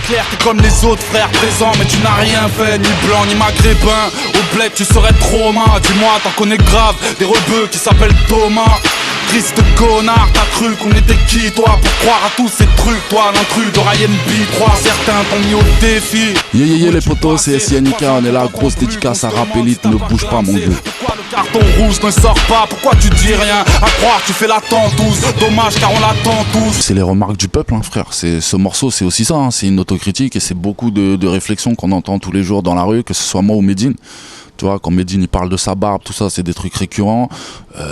clair, t'es comme les autres frères présents, mais tu n'as rien fait, ni blanc, ni maghrébin. Au bled, tu serais trop main. Dis-moi, t'en connais grave, des rebeux qui s'appellent Thomas. Triste connard, t'as cru qu'on était qui toi pour croire à tous ces trucs, toi l'intrus de Ryan B3, certains t'ont mis au défi. Yeah les potos, c'est SINIK, on est là, grosse dédicace à Rap Elite, ne bouge pas mon dieu. Pourquoi le carton rouge ne sort pas, pourquoi tu dis rien, à croire tu fais la tentouse, dommage car on l'attend tous. C'est les remarques du peuple, hein, frère, ce morceau c'est aussi ça, hein. C'est une autocritique et c'est beaucoup de réflexions qu'on entend tous les jours dans la rue, que ce soit moi ou Medine. Tu vois, quand Medine il parle de sa barbe, tout ça, c'est des trucs récurrents.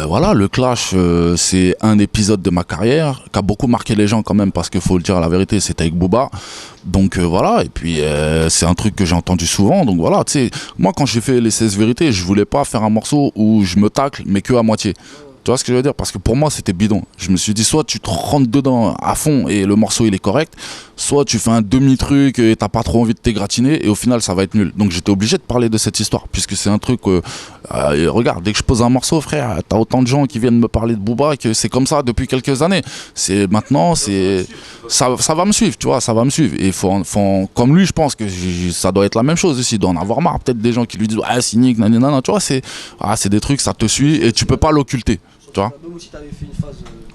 Voilà, le clash, c'est un épisode de ma carrière qui a beaucoup marqué les gens quand même, parce qu'il faut le dire la vérité, c'était avec Booba. Donc voilà, et puis c'est un truc que j'ai entendu souvent. Donc voilà, tu sais, moi quand j'ai fait les 16 vérités, je voulais pas faire un morceau où je me tacle, mais que à moitié. Tu vois ce que je veux dire? Parce que pour moi, c'était bidon. Je me suis dit, soit tu te rentres dedans à fond et le morceau il est correct, soit tu fais un demi-truc et t'as pas trop envie de t'égratiner et au final ça va être nul. Donc j'étais obligé de parler de cette histoire, puisque c'est un truc, regarde, dès que je pose un morceau, frère, t'as autant de gens qui viennent me parler de Booba que c'est comme ça depuis quelques années. C'est maintenant, ça va me suivre, tu vois, ça va me suivre. Et comme lui, je pense que ça doit être la même chose aussi, il doit en avoir marre. Peut-être des gens qui lui disent, ah, cynique, nanana, tu vois, c'est des trucs, ça te suit et tu peux pas l'occulter. Tu vois,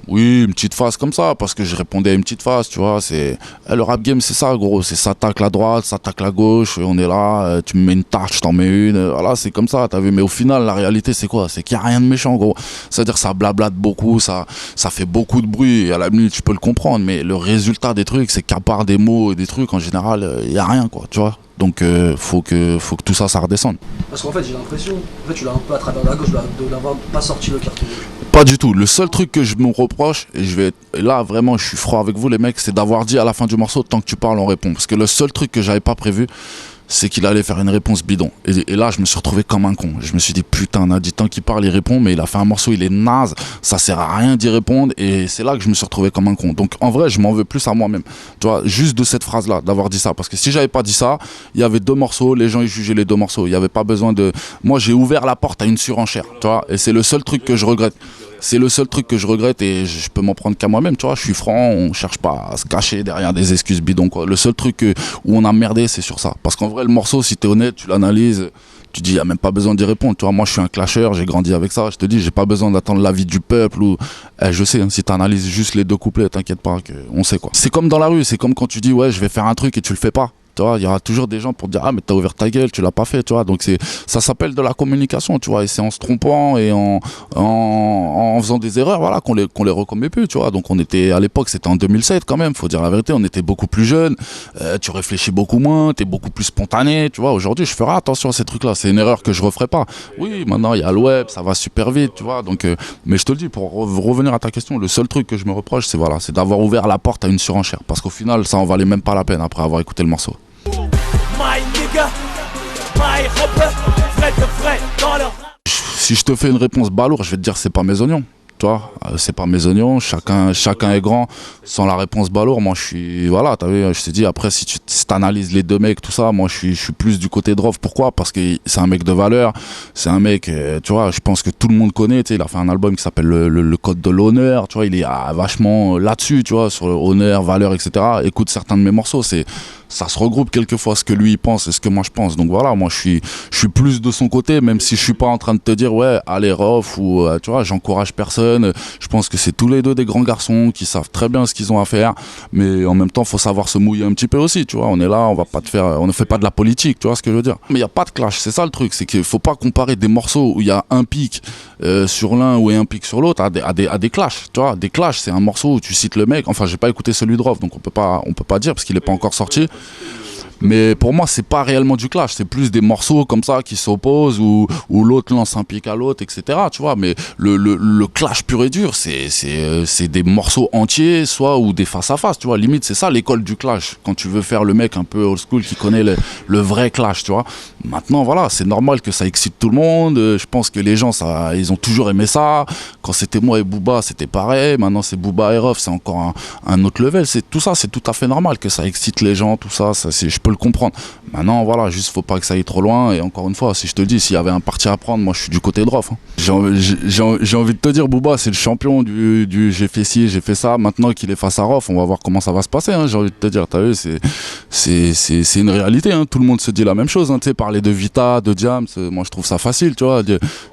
oui, une petite phase comme ça, parce que je répondais à une petite phase, tu vois, le rap game c'est ça gros, c'est ça tacle la droite, ça tacle la gauche, on est là, tu me mets une tarte, je t'en mets une, voilà, c'est comme ça, t'as vu, mais au final la réalité c'est quoi? C'est qu'il n'y a rien de méchant gros, c'est-à-dire ça blablate beaucoup, ça fait beaucoup de bruit, et à la minute tu peux le comprendre, mais le résultat des trucs c'est qu'à part des mots et des trucs, en général, il n'y a rien quoi, tu vois. Donc faut que tout ça redescende. Parce qu'en fait j'ai l'impression, tu l'as un peu à travers la gauche de n'avoir pas sorti le carton rouge. Pas du tout. Le seul truc que je me reproche, et là vraiment je suis froid avec vous les mecs, c'est d'avoir dit à la fin du morceau, tant que tu parles on répond. Parce que le seul truc que j'avais pas prévu, c'est qu'il allait faire une réponse bidon. Et là, je me suis retrouvé comme un con. Je me suis dit, putain, on a dit tant qu'il parle, il répond, mais il a fait un morceau, il est naze, ça sert à rien d'y répondre, et c'est là que je me suis retrouvé comme un con. Donc, en vrai, je m'en veux plus à moi-même. Tu vois, juste de cette phrase-là, d'avoir dit ça. Parce que si j'avais pas dit ça, il y avait 2 morceaux, les gens, ils jugeaient les 2 morceaux. Il y avait pas besoin de... Moi, j'ai ouvert la porte à une surenchère, tu vois, et c'est le seul truc que je regrette. C'est le seul truc que je regrette et je peux m'en prendre qu'à moi-même, tu vois, je suis franc, on cherche pas à se cacher derrière des excuses bidons, quoi. Le seul truc où on a merdé, c'est sur ça. Parce qu'en vrai, le morceau, si t'es honnête, tu l'analyses, tu dis, il n'y a même pas besoin d'y répondre, tu vois, moi je suis un clasher, j'ai grandi avec ça, je te dis, j'ai pas besoin d'attendre l'avis du peuple ou... je sais, hein, si t'analyses juste les 2 couplets, t'inquiète pas, on sait quoi. C'est comme dans la rue, c'est comme quand tu dis, ouais, je vais faire un truc et tu le fais pas. Tu vois, il y aura toujours des gens pour dire, ah mais t'as ouvert ta gueule, tu l'as pas fait, tu vois. Donc ça s'appelle de la communication, tu vois, et c'est en se trompant et en faisant des erreurs, voilà, qu'on les recommet plus, tu vois. Donc on était, à l'époque, c'était en 2007 quand même, faut dire la vérité, on était beaucoup plus jeunes, tu réfléchis beaucoup moins, t'es beaucoup plus spontané, tu vois. Aujourd'hui, je ferai attention à ces trucs-là, c'est une erreur que je referai pas. Oui, maintenant il y a le web, ça va super vite, tu vois. Donc, mais je te le dis, pour revenir à ta question, le seul truc que je me reproche, c'est voilà, c'est d'avoir ouvert la porte à une surenchère, parce qu'au final, ça en valait même pas la peine après avoir écouté le morceau. Si je te fais une réponse balourd, je vais te dire c'est pas mes oignons. Tu vois, c'est pas mes oignons, chacun est grand. Sans la réponse balourd, moi je suis, voilà, t'as vu, je t'ai dit, après si tu analyses les 2 mecs, tout ça, moi je suis plus du côté de Rof. Pourquoi? Parce que c'est un mec de valeur, c'est un mec, tu vois, je pense que tout le monde connaît, tu sais, il a fait un album qui s'appelle le Code de l'honneur, tu vois, il est vachement là-dessus, tu vois, sur honneur, valeur, etc. Écoute certains de mes morceaux, ça se regroupe quelquefois ce que lui il pense et ce que moi je pense. Donc voilà, moi je suis plus de son côté, même si je suis pas en train de te dire ouais allez Rof ou tu vois, j'encourage personne. Je pense que c'est tous les 2 des grands garçons qui savent très bien ce qu'ils ont à faire, mais en même temps faut savoir se mouiller un petit peu aussi, tu vois. On est là, on ne fait pas de la politique, tu vois ce que je veux dire. Mais il y a pas de clash, c'est ça le truc, c'est qu'il faut pas comparer des morceaux où il y a un pic sur l'un ou un pic sur l'autre à des clashs, tu vois. Des clashs, c'est un morceau où tu cites le mec. Enfin, j'ai pas écouté celui de Rof, donc on peut pas dire parce qu'il est pas encore sorti. Mais pour moi, c'est pas réellement du clash, c'est plus des morceaux comme ça qui s'opposent où l'autre lance un pic à l'autre, etc. Tu vois, mais le clash pur et dur, c'est des morceaux entiers, soit ou des face à face, tu vois. Limite, c'est ça l'école du clash. Quand tu veux faire le mec un peu old school qui connaît le vrai clash, tu vois. Maintenant, voilà, c'est normal que ça excite tout le monde. Je pense que les gens, ils ont toujours aimé ça. Quand c'était moi et Booba, c'était pareil. Maintenant, c'est Booba et Rof, c'est encore un autre level. Tout ça, c'est tout à fait normal que ça excite les gens, tout ça. Je peux le comprendre. Maintenant, voilà, juste faut pas que ça aille trop loin. Et encore une fois, si je te dis, s'il y avait un parti à prendre, moi je suis du côté de Rof. Hein. J'ai envie de te dire, Booba, c'est le champion du j'ai fait ci, j'ai fait ça. Maintenant qu'il est face à Rof, on va voir comment ça va se passer. Hein. J'ai envie de te dire, t'as vu, c'est une réalité. Hein. Tout le monde se dit la même chose. Hein. Tu sais, parler de Vita, de Diams, moi je trouve ça facile, tu vois.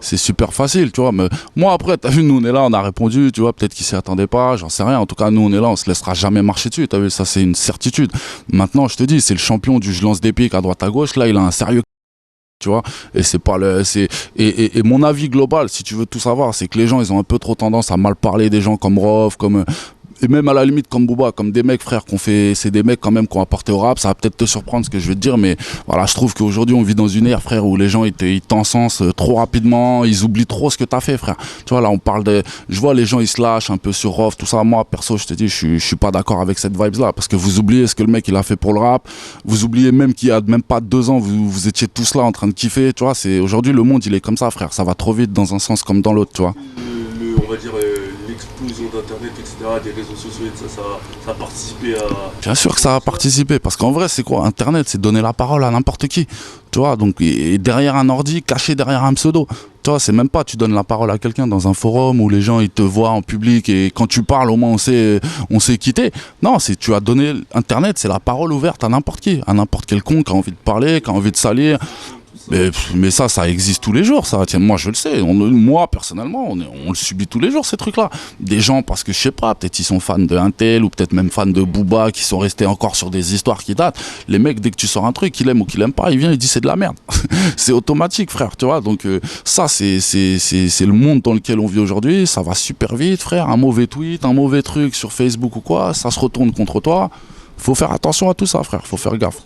C'est super facile, tu vois. Mais moi, après, t'as vu, nous on est là, on a répondu, tu vois. Peut-être qu'ils s'y attendaient pas, j'en sais rien. En tout cas, nous on est là, on se laissera jamais marcher dessus. T'as vu, ça c'est une certitude. Maintenant, je te dis, c'est le champion du je lance des pics à droite à gauche. Là, il a un sérieux, tu vois, et c'est pas et mon avis global, si tu veux tout savoir, c'est que les gens ils ont un peu trop tendance à mal parler des gens comme Rof, comme et même à la limite comme Booba, comme des mecs, frère, c'est des mecs quand même qui ont apporté au rap. Ça va peut-être te surprendre ce que je vais te dire, mais voilà, je trouve qu'aujourd'hui on vit dans une ère, frère, où les gens ils t'encensent trop rapidement, ils oublient trop ce que t'as fait, frère. Tu vois, là on parle je vois les gens ils se lâchent un peu sur Rof, tout ça. Moi perso, je te dis, je suis pas d'accord avec cette vibes là, parce que vous oubliez ce que le mec il a fait pour le rap, vous oubliez même qu'il y a même pas 2 ans vous étiez tous là en train de kiffer, tu vois. C'est aujourd'hui le monde il est comme ça, frère, ça va trop vite dans un sens comme dans l'autre, tu vois. On va dire l'explosion d'internet, etc., des réseaux sociaux, et ça a participé à... Bien sûr que ça a participé, parce qu'en vrai c'est quoi internet, c'est donner la parole à n'importe qui, tu vois. Donc et derrière un ordi, caché derrière un pseudo, tu vois, c'est même pas tu donnes la parole à quelqu'un dans un forum où les gens ils te voient en public et quand tu parles au moins on sait quitter. Non, c'est tu as donné internet, c'est la parole ouverte à n'importe qui, à n'importe quel con qui a envie de parler, qui a envie de salir. Mais ça existe tous les jours, ça. Tiens, moi je le sais, moi personnellement, on le subit tous les jours, ces trucs-là. Des gens, parce que je sais pas, peut-être ils sont fans de un tel ou peut-être même fans de Booba, qui sont restés encore sur des histoires qui datent. Les mecs, dès que tu sors un truc, qu'il aime ou qu'il aime pas, il vient, il dit c'est de la merde. C'est automatique, frère, tu vois. Donc ça, c'est le monde dans lequel on vit aujourd'hui. Ça va super vite, frère. Un mauvais tweet, un mauvais truc sur Facebook ou quoi, ça se retourne contre toi. Faut faire attention à tout ça, frère. Faut faire gaffe.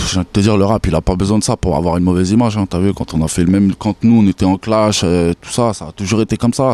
Je viens de te dire, le rap, il a pas besoin de ça pour avoir une mauvaise image. Hein. T'as vu, quand on a fait le même, quand nous on était en clash, tout ça, ça a toujours été comme ça.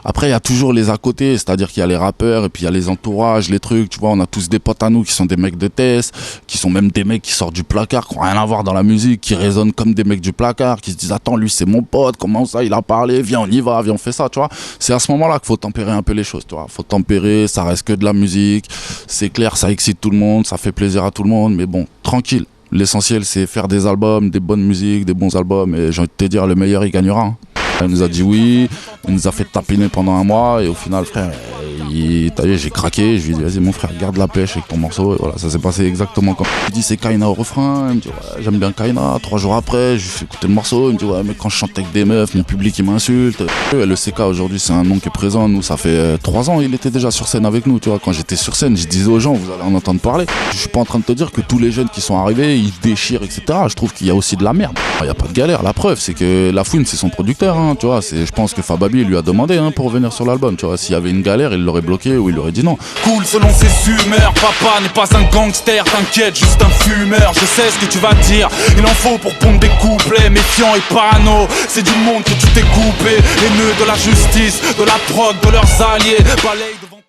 Après, il y a toujours les à côté, c'est-à-dire qu'il y a les rappeurs et puis il y a les entourages, les trucs. Tu vois, on a tous des potes à nous qui sont des mecs de test, qui sont même des mecs qui sortent du placard, qui n'ont rien à voir dans la musique, qui résonnent comme des mecs du placard, qui se disent attends, lui c'est mon pote, comment ça, il a parlé, viens on y va, viens on fait ça, tu vois. C'est à ce moment-là qu'il faut tempérer un peu les choses, tu vois. Faut tempérer, ça reste que de la musique. C'est clair, ça excite tout le monde, ça fait plaisir à tout le monde, mais bon, tranquille. L'essentiel, c'est faire des albums, des bonnes musiques, des bons albums. Et j'ai envie de te dire, le meilleur, il gagnera. Hein. Il nous a dit oui, il nous a fait tapiner pendant un mois. Et au final, frère, j'ai craqué. Je lui ai dit, vas-y, mon frère, garde la pêche avec ton morceau. Et voilà, ça s'est passé exactement comme. Il me dit, c'est Kaina au refrain. Il me dit, ouais, j'aime bien Kaina. 3 jours après, je lui fais écouter le morceau. Il me dit, ouais, mais quand je chante avec des meufs, mon public, il m'insulte. Le CK, aujourd'hui, c'est un nom qui est présent. Nous, ça fait 3 ans, il était déjà sur scène avec nous. Tu vois, quand j'étais sur scène, je disais aux gens, vous allez en entendre parler. Je suis pas en train de te dire que tous les jeunes qui sont arrivés, ils déchirent, etc. Je trouve qu'il y a aussi de la merde. Il n'y a pas de galère. La preuve, c'est que La Fouine, c'est son producteur. Hein, tu vois, je pense que Fababi lui a demandé pour venir sur l'album. Tu vois, s'il y avait une galère, il l'aurait bloqué ou il aurait dit non. Cool selon ses humeurs, papa n'est pas un gangster, t'inquiète, juste un fumeur. Je sais ce que tu vas dire, il en faut pour pondre des couplets. Méfiant et parano, c'est du monde que tu t'es coupé. Les nœuds de la justice, de la drogue, de leurs alliés, balaye devant